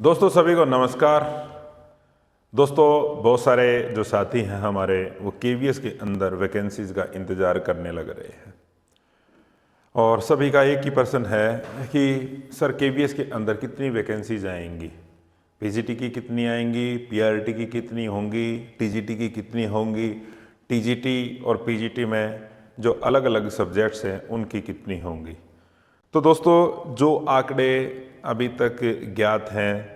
दोस्तों सभी को नमस्कार। दोस्तों बहुत सारे जो साथी हैं हमारे वो केवीएस के अंदर वैकेंसीज़ का इंतज़ार करने लग रहे हैं और सभी का एक ही प्रश्न है कि सर केवीएस के अंदर कितनी वैकेंसीज आएंगी, पीजीटी की कितनी आएंगी, पीआरटी की कितनी होंगी, टीजीटी की कितनी होंगी, टीजीटी और पीजीटी में जो अलग अलग सब्जेक्ट्स हैं उनकी कितनी होंगी। तो दोस्तों जो आंकड़े अभी तक ज्ञात हैं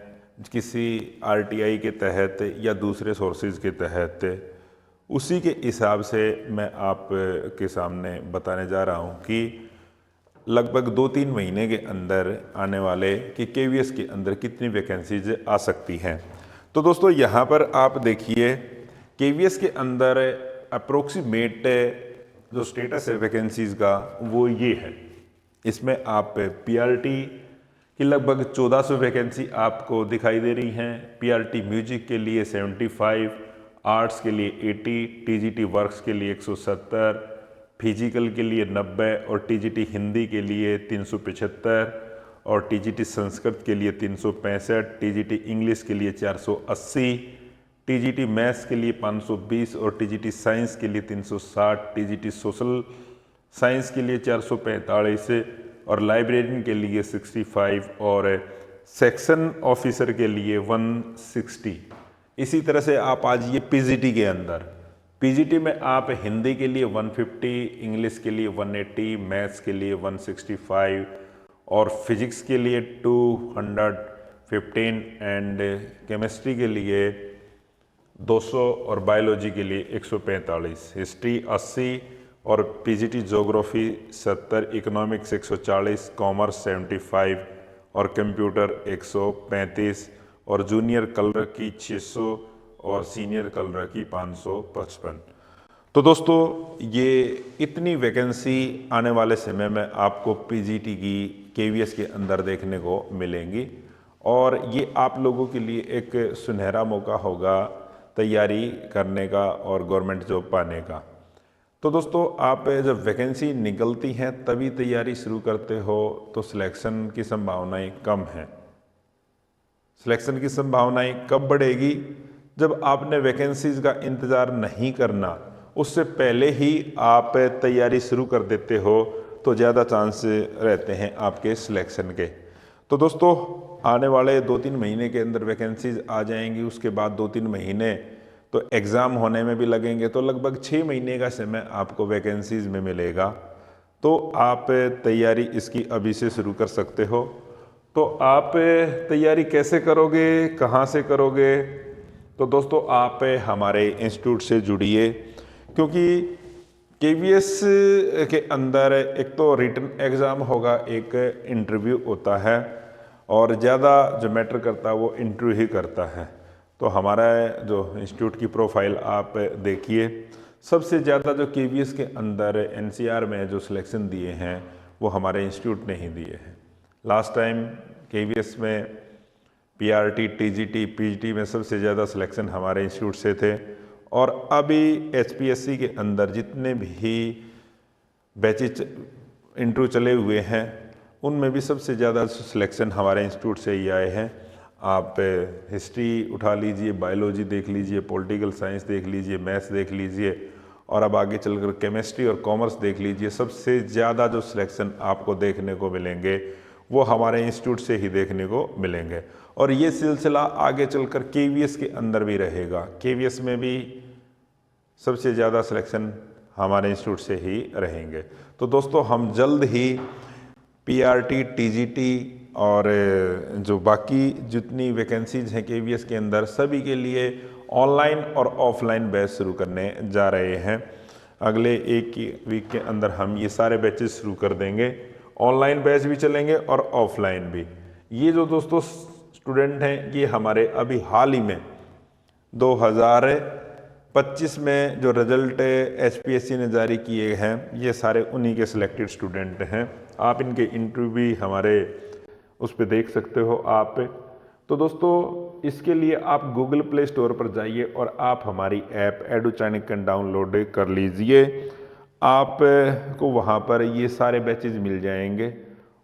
किसी आरटीआई के तहत या दूसरे सोर्सेज के तहत, उसी के हिसाब से मैं आप के सामने बताने जा रहा हूं कि लगभग 2-3 महीने के अंदर आने वाले कि केवीएस के अंदर कितनी वैकेंसीज आ सकती हैं। तो दोस्तों यहाँ पर आप देखिए केवीएस के अंदर अप्रोक्सीमेट जो स्टेटस है वैकेंसीज का वो ये है। इसमें आप पीआरटी की लगभग 1400 वैकेंसी आपको दिखाई दे रही हैं। पीआरटी म्यूजिक के लिए 75, आर्ट्स के लिए 80, टीजीटी वर्क्स के लिए 170, फिजिकल के लिए 90 और टीजीटी हिंदी के लिए 375 और टीजीटी संस्कृत के लिए 365, टीजीटी इंग्लिश के लिए 480, टीजीटी मैथ्स के लिए 520 और टीजीटी साइंस के लिए 360, टीजीटी सोशल साइंस के लिए 445 और लाइब्रेरियन के लिए 65 और सेक्शन ऑफिसर के लिए 160। इसी तरह से आप आज ये पीजीटी के अंदर, पीजीटी में आप हिंदी के लिए 150, इंग्लिश के लिए 180, मैथ्स के लिए 165 और फिजिक्स के लिए 215 एंड केमिस्ट्री के लिए 200 और बायोलॉजी के लिए 145, हिस्ट्री 80 और पीजीटी ज्योग्राफी 70, इकोनॉमिक्स 140, कॉमर्स 75 और कंप्यूटर 135 और जूनियर कलर की 600 और सीनियर कलर की 555। तो दोस्तों ये इतनी वैकेंसी आने वाले समय में आपको पीजीटी की केवीएस के अंदर देखने को मिलेंगी और ये आप लोगों के लिए एक सुनहरा मौका होगा तैयारी करने का और गवर्नमेंट जॉब पाने का। तो दोस्तों आप जब वैकेंसी निकलती हैं तभी तैयारी शुरू करते हो तो सिलेक्शन की संभावनाएं कम हैं। सिलेक्शन की संभावनाएं कब बढ़ेगी? जब आपने वैकेंसीज का इंतज़ार नहीं करना, उससे पहले ही आप तैयारी शुरू कर देते हो तो ज़्यादा चांस रहते हैं आपके सिलेक्शन के। तो दोस्तों आने वाले 2-3 महीने के अंदर वैकेंसीज आ जाएंगी, उसके बाद 2-3 महीने तो एग्ज़ाम होने में भी लगेंगे, तो लगभग 6 महीने का समय आपको वैकेंसीज में मिलेगा। तो आप तैयारी इसकी अभी से शुरू कर सकते हो। तो आप तैयारी कैसे करोगे, कहाँ से करोगे? तो दोस्तों आप हमारे इंस्टीट्यूट से जुड़िए, क्योंकि केवीएस के अंदर एक तो रिटन एग्ज़ाम होगा, एक इंटरव्यू होता है और ज़्यादा जो मैटर करता है वो इंटरव्यू ही करता है। तो हमारा जो इंस्टीट्यूट की प्रोफाइल आप देखिए, सबसे ज़्यादा जो केवीएस के अंदर एनसीआर में जो सिलेक्शन दिए हैं वो हमारे इंस्टीट्यूट ने ही दिए हैं। लास्ट टाइम केवीएस में पीआरटी, टीजीटी, पीजीटी में सबसे ज़्यादा सिलेक्शन हमारे इंस्टीट्यूट से थे और अभी एचपीएससी के अंदर जितने भी बैचेज इंटरव्यू चले हुए हैं उनमें भी सबसे ज़्यादा सिलेक्शन हमारे इंस्टीट्यूट से ही आए हैं। आप हिस्ट्री उठा लीजिए, बायोलॉजी देख लीजिए, पॉलिटिकल साइंस देख लीजिए, मैथ्स देख लीजिए और अब आगे चलकर केमिस्ट्री और कॉमर्स देख लीजिए। सबसे ज़्यादा जो सिलेक्शन आपको देखने को मिलेंगे वो हमारे इंस्टीट्यूट से ही देखने को मिलेंगे और ये सिलसिला आगे चलकर केवीएस के अंदर भी रहेगा। केवीएस में भी सबसे ज़्यादा सिलेक्शन हमारे इंस्टीट्यूट से ही रहेंगे। तो दोस्तों हम जल्द ही पीआरटी, टीजीटी और जो बाकी जितनी वैकेंसीज हैं केवीएस के अंदर सभी के लिए ऑनलाइन और ऑफलाइन बैच शुरू करने जा रहे हैं। अगले एक वीक के अंदर हम ये सारे बैचेस शुरू कर देंगे। ऑनलाइन बैच भी चलेंगे और ऑफलाइन भी। ये जो दोस्तों स्टूडेंट हैं ये हमारे अभी हाल ही में 2025 में जो रिजल्ट एचपीएससी ने जारी किए हैं ये सारे उन्हीं के सिलेक्टेड स्टूडेंट हैं। आप इनके इंटरव्यू भी हमारे उस पर देख सकते हो आप। तो दोस्तों इसके लिए आप गूगल प्ले स्टोर पर जाइए और आप हमारी ऐप एडुचाणक्य डाउनलोड कर लीजिए। आप को वहाँ पर ये सारे बैचेज मिल जाएंगे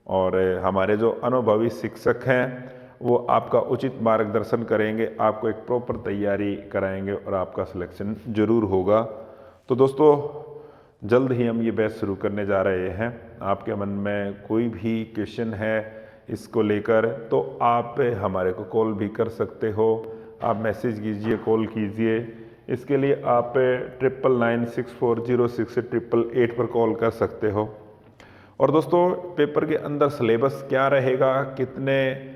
और हमारे जो अनुभवी शिक्षक हैं वो आपका उचित मार्गदर्शन करेंगे, आपको एक प्रॉपर तैयारी कराएंगे और आपका सिलेक्शन ज़रूर होगा। तो दोस्तों जल्द ही हम ये बैच शुरू करने जा रहे हैं। आपके मन में कोई भी क्वेश्चन है इसको लेकर तो आप हमारे को कॉल भी कर सकते हो, आप मैसेज कीजिए, कॉल कीजिए। इसके लिए आप 9996406888 पर कॉल कर सकते हो। और दोस्तों पेपर के अंदर सिलेबस क्या रहेगा, कितने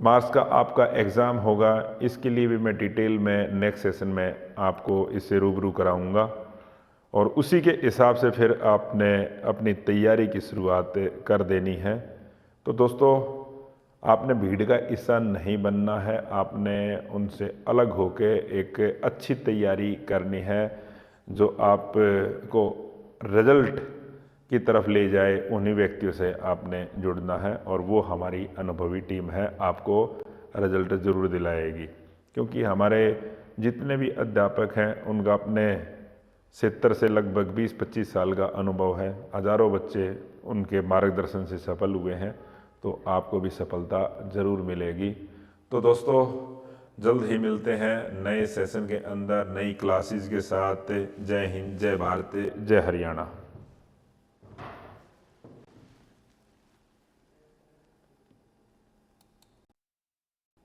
मार्क्स का आपका एग्ज़ाम होगा, इसके लिए भी मैं डिटेल में नेक्स्ट सेशन में आपको इससे रूबरू कराऊंगा और उसी के हिसाब से फिर आपने अपनी तैयारी की शुरुआत कर देनी है। तो दोस्तों आपने भीड़ का हिस्सा नहीं बनना है, आपने उनसे अलग होके एक अच्छी तैयारी करनी है जो आपको रिजल्ट की तरफ ले जाए। उन्हीं व्यक्तियों से आपने जुड़ना है और वो हमारी अनुभवी टीम है, आपको रिजल्ट ज़रूर दिलाएगी। क्योंकि हमारे जितने भी अध्यापक हैं उनका अपने 70 से लगभग 20-25 साल का अनुभव है, हज़ारों बच्चे उनके मार्गदर्शन से सफल हुए हैं, तो आपको भी सफलता ज़रूर मिलेगी। तो दोस्तों जल्द ही मिलते हैं नए सेशन के अंदर नई क्लासेस के साथ। जय हिंद, जय भारत, जय हरियाणा।